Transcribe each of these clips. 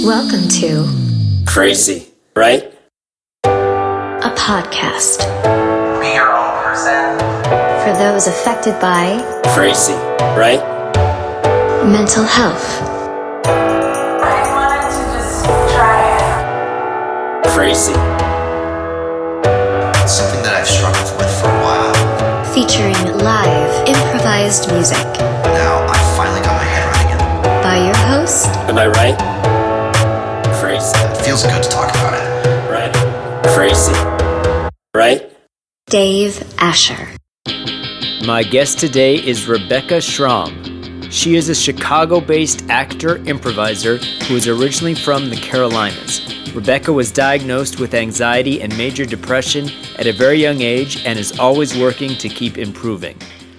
Welcome to Crazy, right? A podcast Be your own person. for those affected by Crazy, right? mental health, I wanted to just try it. Crazy, It's something that I've struggled with for a while. featuring live improvised music Now I finally got my head right again. by your host, am I right? Crazy, It feels good to talk about it. right? Crazy, right? Dave Asher. My guest today is Rebecca Shrom. She is a Chicago-based actor-improviser who is originally from the Carolinas. Rebecca was diagnosed with anxiety and major depression at a very young age and is always working to keep improving.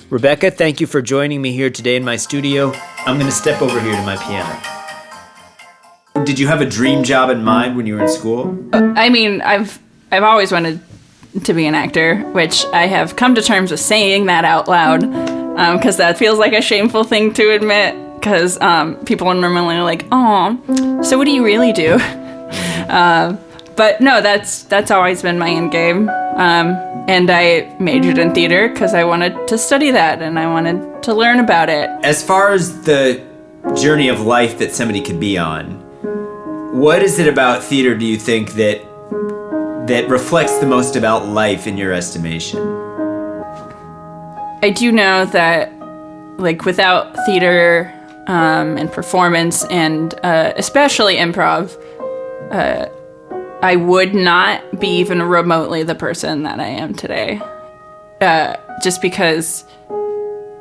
Rebecca, thank you for joining me here today in my studio. I'm going to step over here to my piano. Did you have a dream job in mind when you were in school? I mean, I've always wanted to be an actor, which I have come to terms with saying that out loud, because that feels like a shameful thing to admit, because people are normally like, "Oh, so what do you really do?" But no, that's always been my end game, and I majored in theater because I wanted to study that and I wanted to learn about it. As far as the journey of life that somebody could be on, what is it about theater, do you think, that reflects the most about life in your estimation? I do know that, like, without theater and performance and especially improv, I would not be even remotely the person that I am today. Just because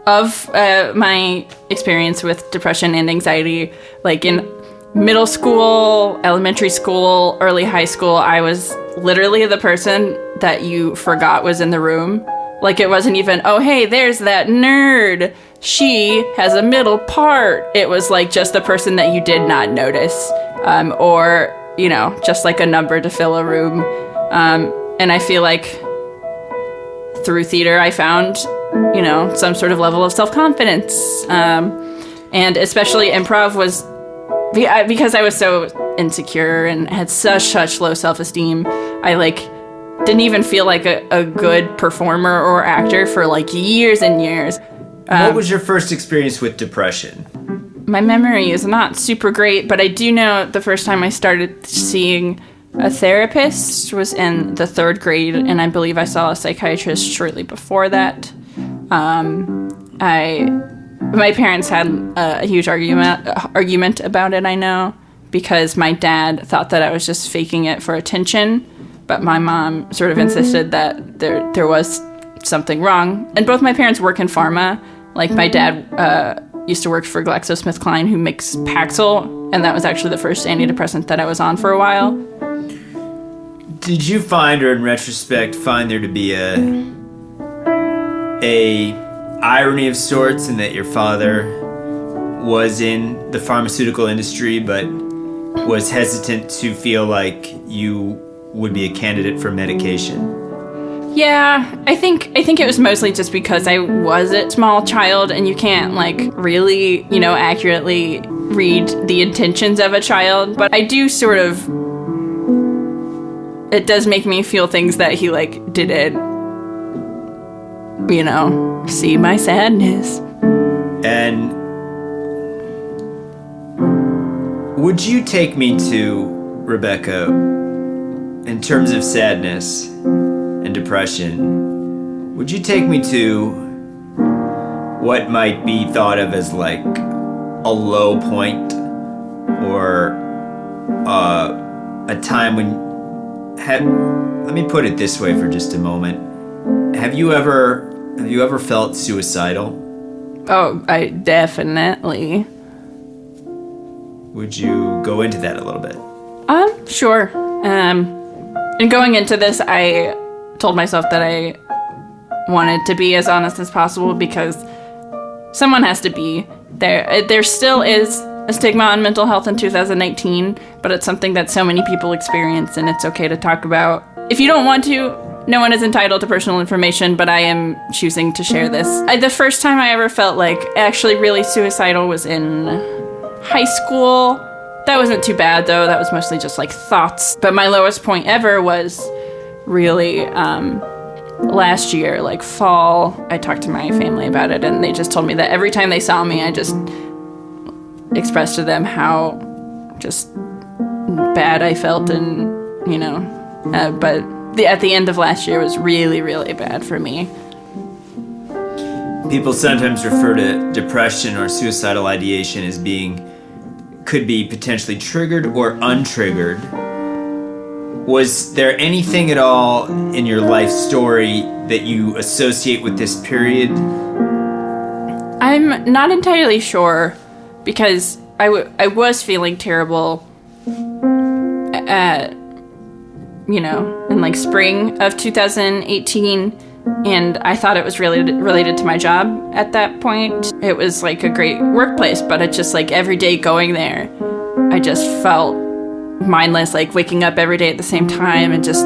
of my experience with depression and anxiety. Like, in middle school, elementary school, early high school, I was literally the person that you forgot was in the room. Like, it wasn't even, oh, hey, there's that nerd. She has a middle part. It was like just the person that you did not notice. Or, you know, just like a number to fill a room. And I feel like through theater, I found, you know, some sort of level of self-confidence. And especially improv was, because I was so insecure and had such low self-esteem, I, like, didn't even feel like a good performer or actor for, like, years and years. What was your first experience with depression? My memory is not super great, but I do know the first time I started seeing a therapist was in the 3rd grade, and I believe I saw a psychiatrist shortly before that. My parents had a huge argument about it, I know, because my dad thought that I was just faking it for attention, but my mom sort of insisted that there was something wrong. And both my parents work in pharma. Like, my dad used to work for GlaxoSmithKline, who makes Paxil, and that was actually the first antidepressant that I was on for a while. Did you find, or in retrospect, find there to be a irony of sorts in that your father was in the pharmaceutical industry but was hesitant to feel like you would be a candidate for medication? Yeah, I think it was mostly just because I was a small child, and you can't, like, really, you know, accurately read the intentions of a child. But I do sort of, it does make me feel things that he, like, didn't, you know, see my sadness. And would you take me to, Rebecca, in terms of sadness and depression, would you take me to what might be thought of as, like, a low point, or a time when, let me put it this way for just a moment. Have you ever felt suicidal? Oh, I definitely. Would you go into that a little bit? Sure. And going into this, I told myself that I wanted to be as honest as possible, because someone has to be. There still is a stigma on mental health in 2019, but it's something that so many people experience, and it's okay to talk about. If you don't want to, no one is entitled to personal information, but I am choosing to share this. The first time I ever felt, like, actually really suicidal was in high school. That wasn't too bad, though. That was mostly just like thoughts. But my lowest point ever was really last year, like fall. I talked to my family about it, and they just told me that every time they saw me, I just expressed to them how just bad I felt, and but at the end of last year was really, really bad for me. People sometimes refer to depression or suicidal ideation as could be potentially triggered or untriggered. Was there anything at all in your life story that you associate with this period? I'm not entirely sure, because I was feeling terrible in like spring of 2018, and I thought it was really related to my job at that point. It was like a great workplace, but it just like every day going there, I just felt mindless, like waking up every day at the same time and just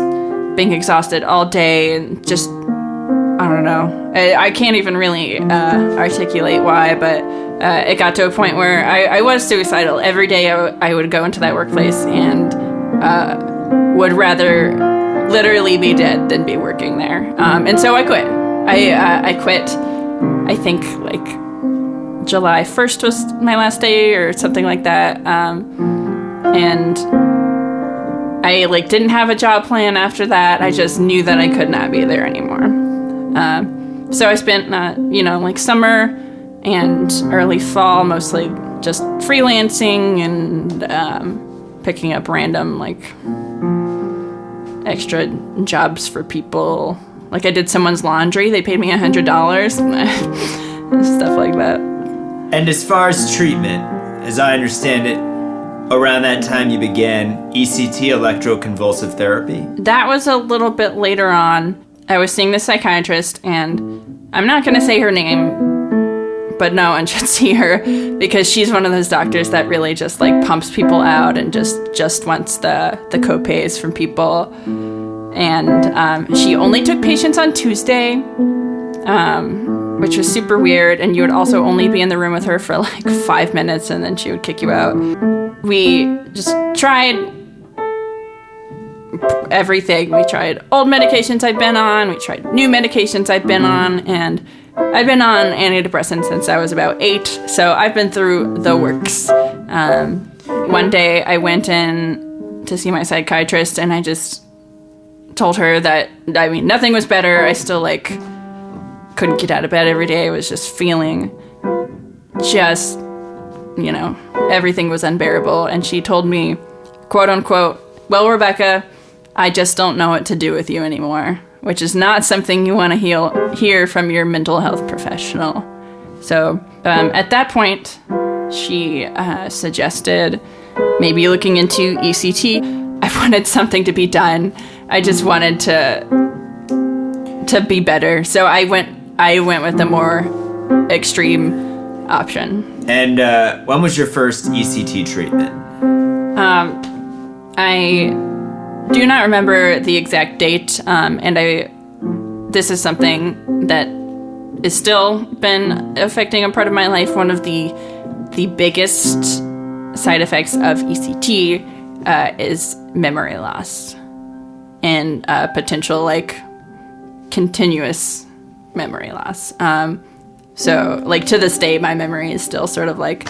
being exhausted all day, and just, I don't know. I can't even really articulate why, but it got to a point where I was suicidal. Every day I would go into that workplace and would rather literally be dead than be working there. And so I quit. I quit, I think, like July 1st was my last day or something like that. And I like didn't have a job plan after that. I just knew that I could not be there anymore. So I spent, like summer and early fall mostly just freelancing and picking up random like extra jobs for people. Like I did someone's laundry. They paid me $100. Stuff like that. And as far as treatment, as I understand it, around that time you began ECT, electroconvulsive therapy? That was a little bit later on. I was seeing this psychiatrist, and I'm not going to say her name, but no one should see her, because she's one of those doctors that really just like pumps people out and just wants the co-pays from people. And she only took patients on Tuesday, which was super weird. And you would also only be in the room with her for like 5 minutes, and then she would kick you out. We just tried everything. We tried old medications I'd been on. We tried new medications I'd been on. And I've been on antidepressants since I was about 8. So I've been through the works. One day I went in to see my psychiatrist, and I just told her that, I mean, nothing was better. I still like couldn't get out of bed every day. I was just feeling just, everything was unbearable. And she told me, quote unquote, "Well, Rebecca, I just don't know what to do with you anymore," which is not something you want to hear from your mental health professional. So at that point, she suggested maybe looking into ECT. I wanted something to be done. I just wanted to be better. So I went with the more extreme option. And when was your first ECT treatment? I do not remember the exact date, and this is something that has still been affecting a part of my life. One of the biggest side effects of ECT is memory loss and potential like continuous memory loss. So like to this day, my memory is still sort of like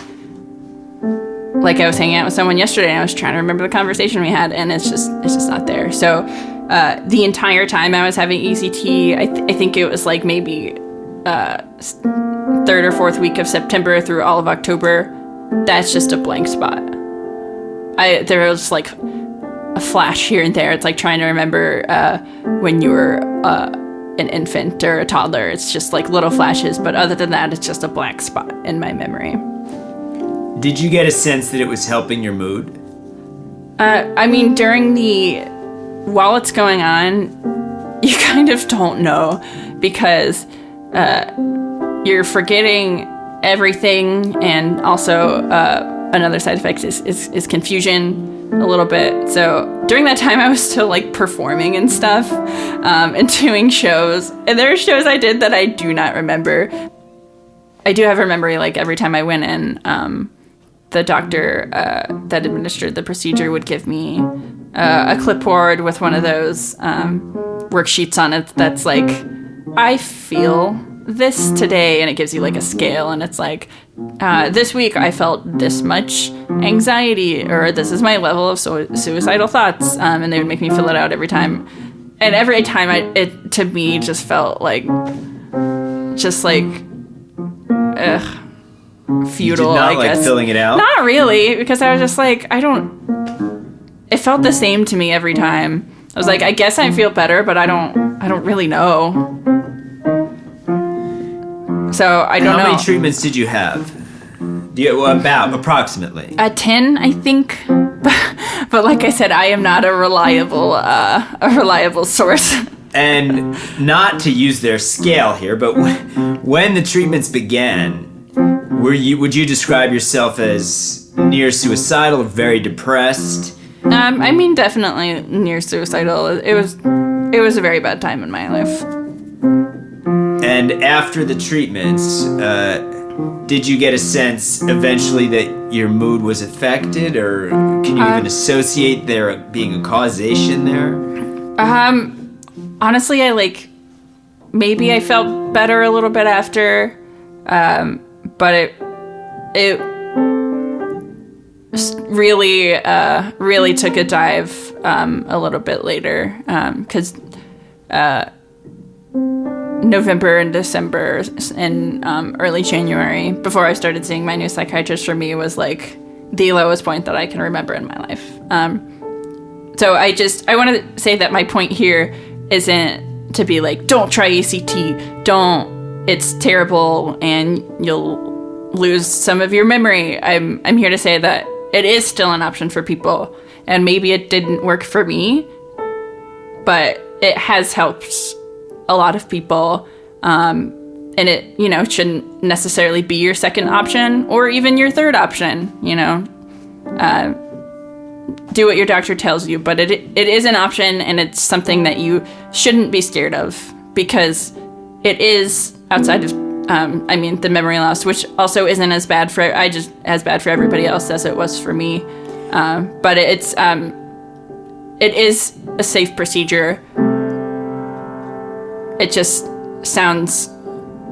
I was hanging out with someone yesterday and I was trying to remember the conversation we had, and it's just not there. So the entire time I was having ECT, I think it was like maybe third or fourth week of September through all of October, that's just a blank spot. There was like a flash here and there. It's like trying to remember when you were an infant or a toddler. It's just like little flashes, but other than that, it's just a blank spot in my memory. Did you get a sense that it was helping your mood? I mean, while it's going on, you kind of don't know, because you're forgetting everything, and also another side effect is confusion a little bit. So during that time, I was still like performing and stuff, and doing shows. And there are shows I did that I do not remember. I do have a memory like every time I went in, the doctor that administered the procedure would give me a clipboard with one of those worksheets on it that's like, I feel this today, and it gives you like a scale, and it's like, this week I felt this much anxiety, or this is my level of suicidal thoughts, and they would make me fill it out every time, and every time it to me just felt like futile. You did not I guess. filling it out? Not really, because I was just like, it felt the same to me every time. I was like, I guess I feel better, but I don't really know. So I don't know. How many treatments did you have? About approximately 10, I think. But like I said, I am not a reliable source. And not to use their scale here, but when the treatments began, would you describe yourself as near suicidal or very depressed? I mean, definitely near suicidal. It was a very bad time in my life. And after the treatments, did you get a sense eventually that your mood was affected, or can you even associate there being a causation there? Honestly, maybe I felt better a little bit after, but it really took a dive a little bit later, because November and December and early January, before I started seeing my new psychiatrist, for me was like the lowest point that I can remember in my life. So I want to say that my point here isn't to be like, don't try ACT, it's terrible and you'll lose some of your memory. I'm here to say that it is still an option for people, and maybe it didn't work for me, but it has helped a lot of people, and it, shouldn't necessarily be your second option or even your third option. Do what your doctor tells you, but it is an option, and it's something that you shouldn't be scared of, because it is outside of the memory loss, which also isn't as bad for everybody else as it was for me, but it is a safe procedure. It just sounds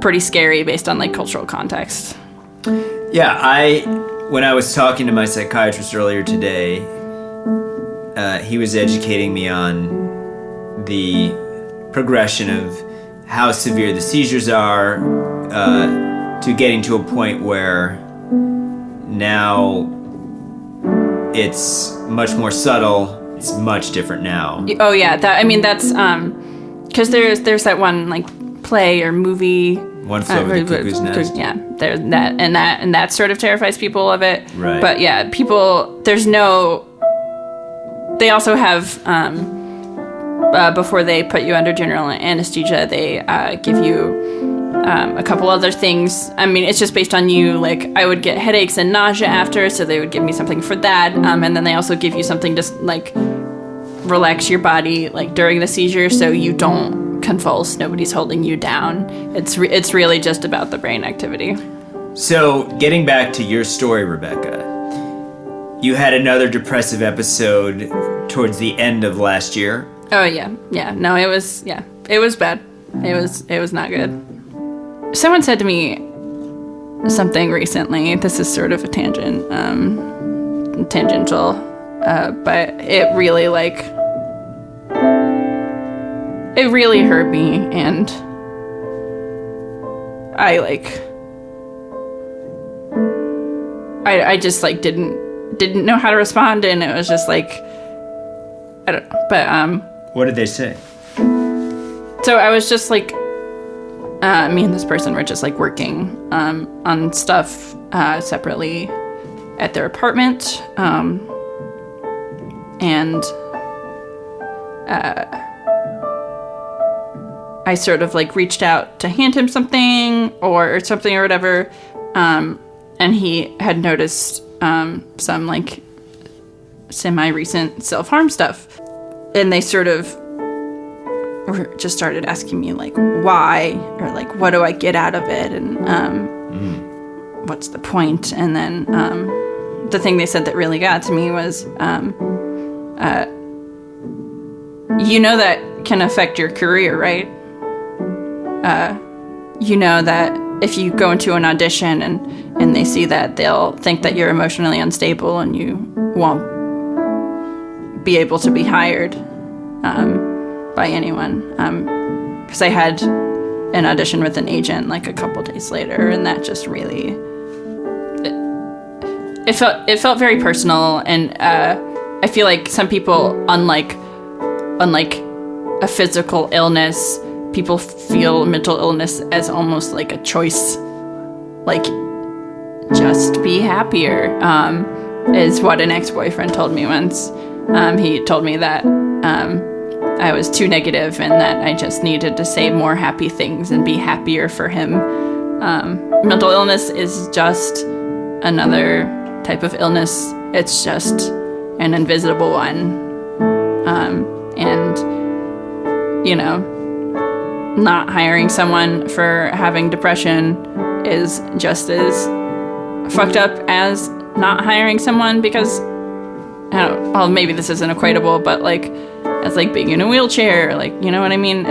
pretty scary based on cultural context. Yeah, when I was talking to my psychiatrist earlier today, he was educating me on the progression of how severe the seizures are, to getting to a point where now it's much more subtle. It's much different now. Oh yeah, that's because there's that one play or movie. One Flew Over the Cuckoo's Nest. Yeah, there's that, and that sort of terrifies people of it. Right. But yeah, they also have, before they put you under general anesthesia, they give you a couple other things. I mean, it's just based on you. I would get headaches and nausea after, so they would give me something for that. And then they also give you something to relax your body during the seizure, so you don't convulse. Nobody's holding you down. It's really just about the brain activity. So getting back to your story, Rebecca, you had another depressive episode towards the end of last year. Oh yeah. No, it was bad. It was not good. Someone said to me something recently. This is sort of a tangential, but it really hurt me, and I just didn't know how to respond, and it was just I don't know. But what did they say? So I was just me and this person were just working on stuff separately at their apartment, and I sort of reached out to hand him something or whatever, and he had noticed some semi-recent self-harm stuff, and they sort of just started asking me why, or what do I get out of it, and what's the point? And then the thing they said that really got to me was, that can affect your career, right? That if you go into an audition and they see that, they'll think that you're emotionally unstable and you won't be able to be hired by anyone. Because I had an audition with an agent like a couple days later, and that just really it felt very personal. And I feel like some people, unlike a physical illness, people feel mental illness as almost like a choice, like just be happier, is what an ex-boyfriend told me once. He told me that I was too negative and that I just needed to say more happy things and be happier for him. Mental illness is just another type of illness. It's just an invisible one. And not hiring someone for having depression is just as fucked up as not hiring someone because, maybe this isn't equatable, but it's like being in a wheelchair, you know what I mean?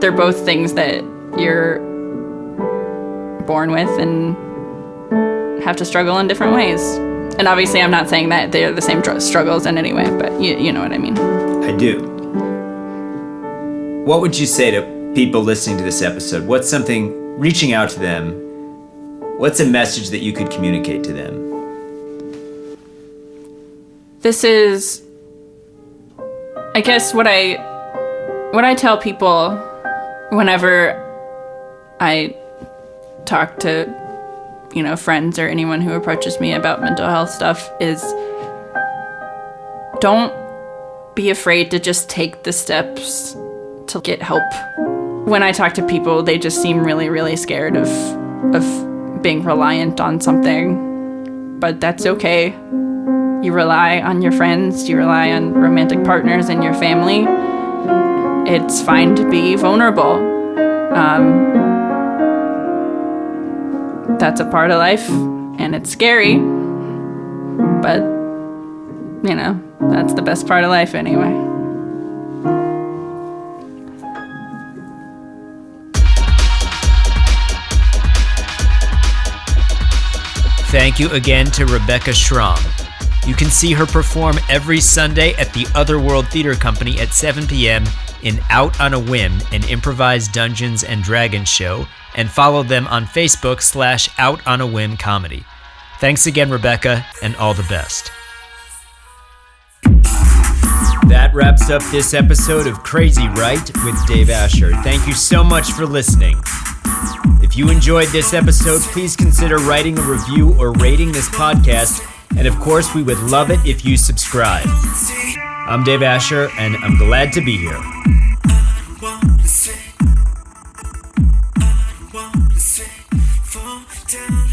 They're both things that you're born with and have to struggle in different ways. And obviously I'm not saying that they're the same struggles in any way, but you know what I mean. I do. What would you say to people listening to this episode? What's something, reaching out to them, what's a message that you could communicate to them? This is, I guess, what I tell people whenever I talk to, friends or anyone who approaches me about mental health stuff is don't be afraid to just take the steps to get help. When I talk to people, they just seem really, really scared of being reliant on something, but that's okay. You rely on your friends, you rely on romantic partners and your family. It's fine to be vulnerable. That's a part of life, and it's scary, but, that's the best part of life anyway. Thank you again to Rebecca Shrom. You can see her perform every Sunday at the Otherworld Theater Company at 7 p.m. in Out on a Whim, an improvised Dungeons and Dragons show, and follow them on Facebook /Out on a Whim Comedy. Thanks again, Rebecca, and all the best. That wraps up this episode of Crazy Right with Dave Asher. Thank you so much for listening. If you enjoyed this episode, please consider writing a review or rating this podcast, and of course, we would love it if you subscribe. I'm Dave Asher, and I'm glad to be here. Down.